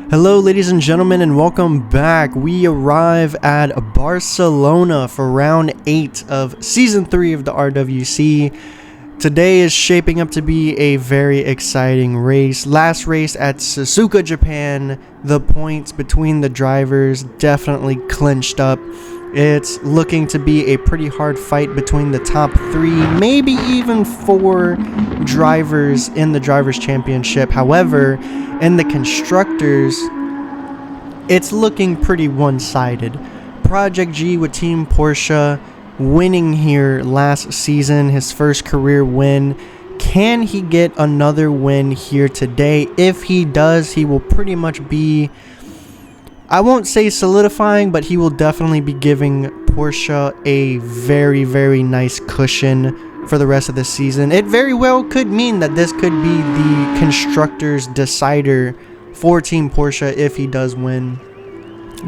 Hello ladies and gentlemen, and welcome back. We arrive at Barcelona for round 8 of season 3 of the RWC. Today is shaping up to be a very exciting race. Last race at Suzuka, Japan. The points between the drivers definitely clinched up. It's looking to be a pretty hard fight between the top 3, maybe even 4 drivers in the Drivers' Championship. However, in the Constructors, it's looking pretty one-sided. Project G with Team Porsche winning here last season, his first career win. Can he get another win here today? If he does, he will pretty much be, I won't say solidifying, but he will definitely be giving Porsche a very, very nice cushion for the rest of the season. It very well could mean that this could be the Constructors' decider for Team Porsche if he does win.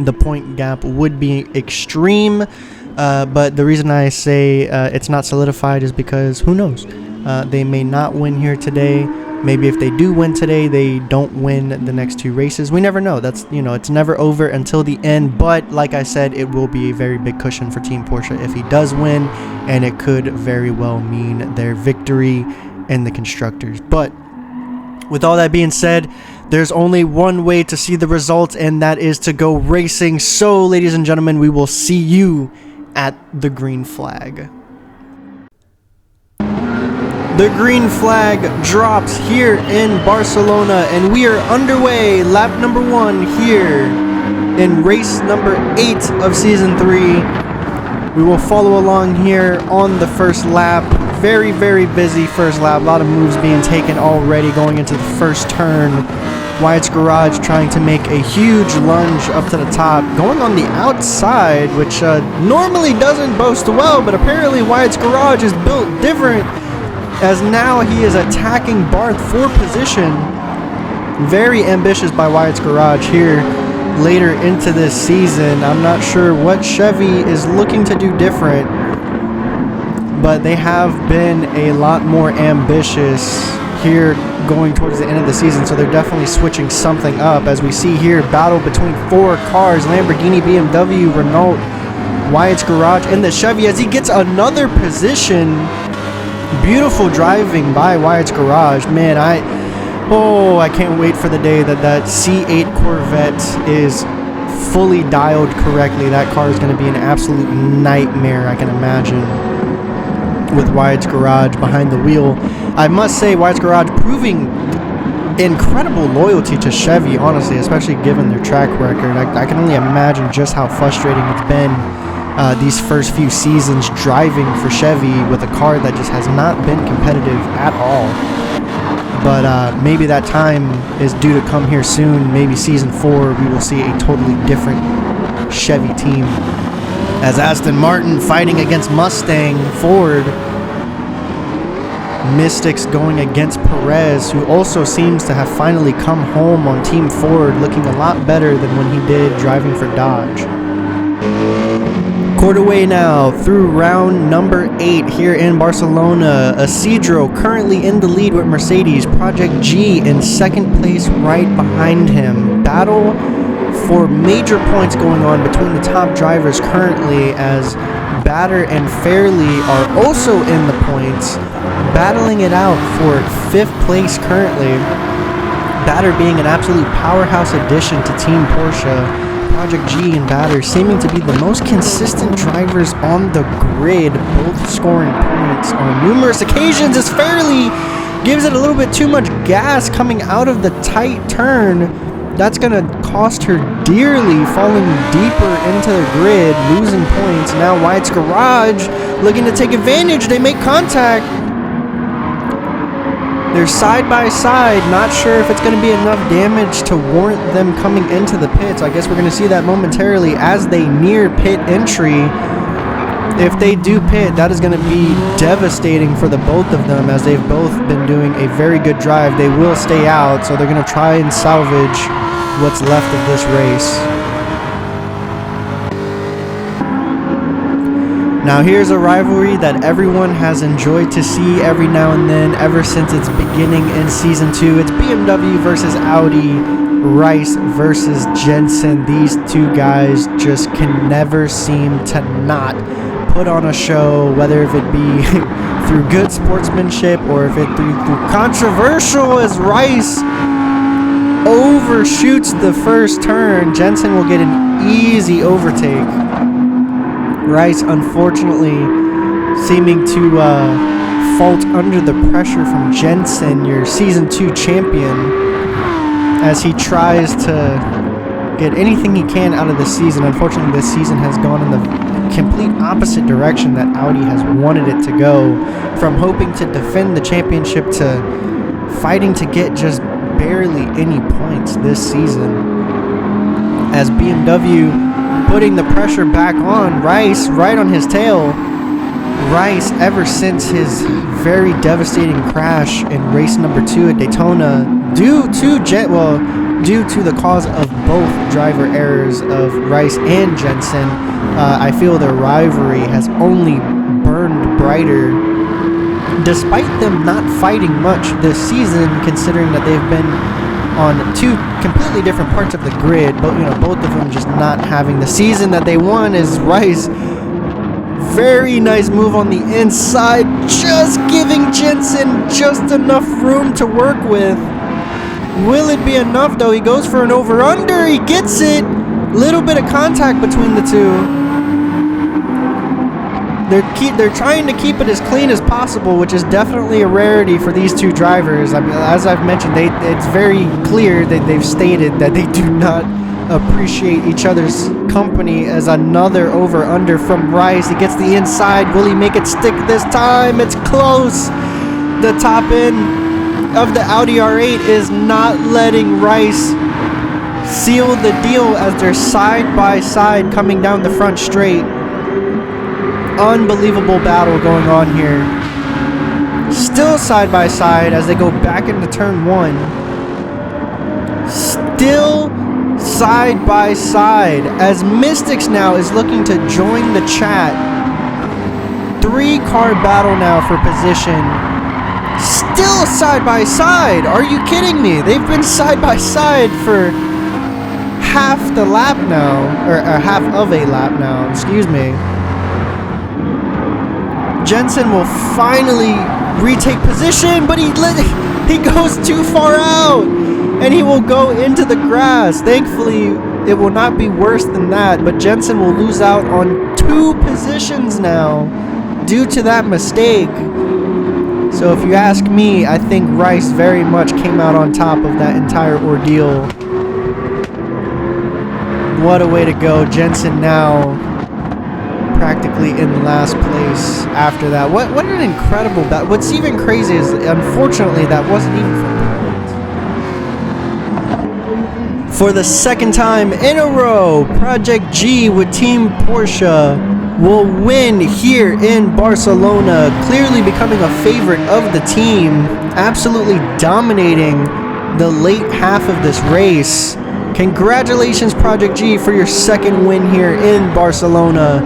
The point gap would be extreme, but the reason I say it's not solidified is because who knows? They may not win here today. Maybe if they do win today, they don't win the next 2 races. We never know. That's, it's never over until the end. But like I said, it will be a very big cushion for Team Porsche if he does win, and it could very well mean their victory in the Constructors. But with all that being said, there's only one way to see the results, and that is to go racing. So, ladies and gentlemen, we will see you at the green flag. The green flag drops here in Barcelona, and we are underway. Lap number 1 here in race number 8 of season 3. We will follow along here on the first lap. Very, very busy first lap. A lot of moves being taken already going into the first turn. Wyatt's Garage trying to make a huge lunge up to the top. Going on the outside, which normally doesn't boast well, but apparently Wyatt's Garage is built different, as now he is attacking Barth for position. Very ambitious by Wyatt's Garage here later into this season. I'm not sure what Chevy is looking to do different, but they have been a lot more ambitious here going towards the end of the season, so they're definitely switching something up. As we see here, battle between 4 cars, Lamborghini, BMW, Renault, Wyatt's Garage, and the Chevy as he gets another position. Beautiful driving by Wyatt's Garage. Man, I can't wait for the day that C8 Corvette is fully dialed correctly. That car is going to be an absolute nightmare, I can imagine, with Wyatt's Garage behind the wheel. I must say, Wyatt's Garage proving incredible loyalty to Chevy, honestly, especially given their track record. I can only imagine just how frustrating it's been these first few seasons driving for Chevy with a car that just has not been competitive at all. But maybe that time is due to come here soon. Maybe season 4 we will see a totally different Chevy team. As Aston Martin fighting against Mustang, Ford, Mystics going against Perez, who also seems to have finally come home on Team Ford, looking a lot better than when he did driving for Dodge. Quarter way now through round number 8 here in Barcelona. Isidro currently in the lead with Mercedes. Project G in second place right behind him. Battle for major points going on between the top drivers currently, as Batter and Fairley are also in the points, battling it out for 5th place currently. Batter being an absolute powerhouse addition to Team Porsche. Project G and Batter seeming to be the most consistent drivers on the grid, both scoring points on numerous occasions, as Fairley gives it a little bit too much gas coming out of the tight turn. That's going to cost her dearly, falling deeper into the grid, losing points. Now Wyatt's Garage looking to take advantage. They make contact. They're side by side. Not sure if it's going to be enough damage to warrant them coming into the pits. I guess we're going to see that momentarily as they near pit entry. If they do pit, that is going to be devastating for the both of them, as they've both been doing a very good drive. They will stay out, so they're going to try and salvage what's left of this race. Now here's a rivalry that everyone has enjoyed to see every now and then ever since its beginning in Season 2. It's BMW versus Audi. Rice versus Jensen. These two guys just can never seem to not put on a show, whether if it be through good sportsmanship or if it through controversial, as Rice overshoots the first turn. Jensen will get an easy overtake. Rice, unfortunately, seeming to fault under the pressure from Jensen, your Season 2 champion, as he tries to get anything he can out of the season. Unfortunately, this season has gone in the complete opposite direction that Audi has wanted it to go, from hoping to defend the championship to fighting to get just barely any points this season, as BMW putting the pressure back on Rice, right on his tail. Rice, ever since his very devastating crash in race number 2 at Daytona, due to the cause of both driver errors of Rice and Jensen, I feel their rivalry has only burned brighter, despite them not fighting much this season, considering that they've been on two completely different parts of the grid, but both of them just not having the season that they won. As Rice, very nice move on the inside, just giving Jensen just enough room to work with. Will it be enough though? He goes for an over-under, he gets it. Little bit of contact between the two. They're trying to keep it as clean as possible, which is definitely a rarity for these two drivers. I mean, as I've mentioned, it's very clear that they've stated that they do not appreciate each other's company. As another over-under from Rice. He gets the inside. Will he make it stick this time? It's close. The top end of the Audi R8 is not letting Rice seal the deal as they're side by side coming down the front straight. Unbelievable battle going on here. Still side by side as they go back into turn 1. Still side by side as Mystics now is looking to join the chat. 3-car battle now for position. Still side by side. Are you kidding me? They've been side by side for half the lap now, or half of a lap now, excuse me. Jensen will finally retake position, but he goes too far out, and he will go into the grass. Thankfully, it will not be worse than that, but Jensen will lose out on 2 positions now due to that mistake. So if you ask me, I think Rice very much came out on top of that entire ordeal. What a way to go. Jensen now practically in last place after that. What an incredible battle. What's even crazy is, unfortunately, that wasn't even for points. For the second time in a row, Project G with Team Porsche will win here in Barcelona, clearly becoming a favorite of the team, absolutely dominating the late half of this race. Congratulations, Project G, for your second win here in Barcelona.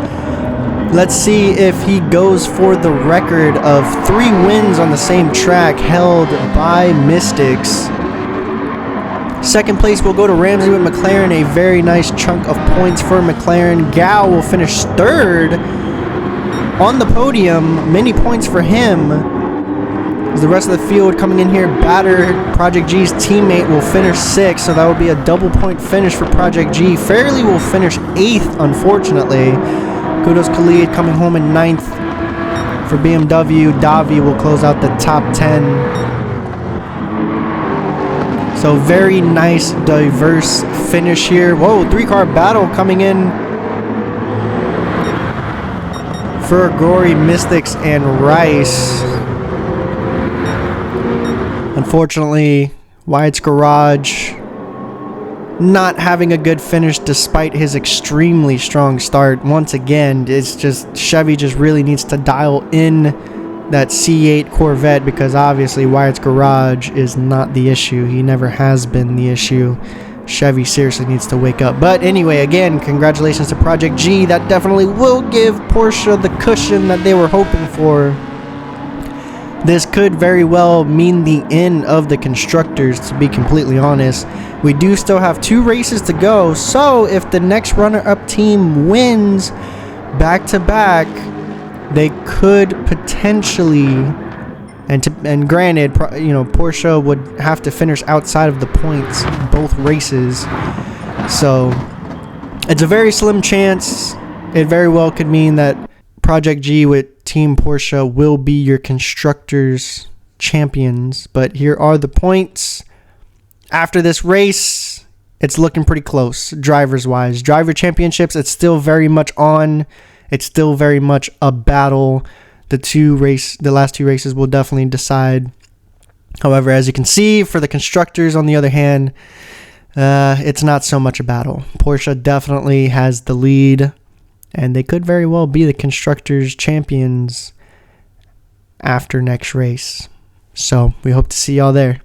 Let's see if he goes for the record of 3 wins on the same track held by Mystics. Second place will go to Ramsey with McLaren, a very nice chunk of points for McLaren. Gao will finish 3rd on the podium, many points for him. As the rest of the field coming in here, Batter, Project G's teammate, will finish 6th, so that will be a double point finish for Project G. Fairley will finish 8th, unfortunately. Kudos Khalid coming home in 9th for BMW. Davi will close out the top 10. So very nice, diverse finish here. Whoa, 3-car battle coming in for Gory, Mystics, and Rice. Unfortunately, Wyatt's Garage not having a good finish despite his extremely strong start. Once again, it's just Chevy just really needs to dial in that C8 Corvette, because obviously Wyatt's Garage is not the issue. He never has been the issue. Chevy seriously needs to wake up. But anyway, again, congratulations to Project G. That definitely will give Porsche the cushion that they were hoping for. This could very well mean the end of the constructors, to be completely honest. We do still have 2 races to go, so if the next runner-up team wins back-to-back, they could potentially, and granted, Porsche would have to finish outside of the points both races, so it's a very slim chance. It very well could mean that Project G with Team Porsche will be your Constructors champions. But here are the points. After this race, it's looking pretty close, drivers-wise. Driver championships, it's still very much on. It's still very much a battle. The last 2 races will definitely decide. However, as you can see, for the Constructors, on the other hand, it's not so much a battle. Porsche definitely has the lead, and they could very well be the Constructors champions after next race. So we hope to see y'all there.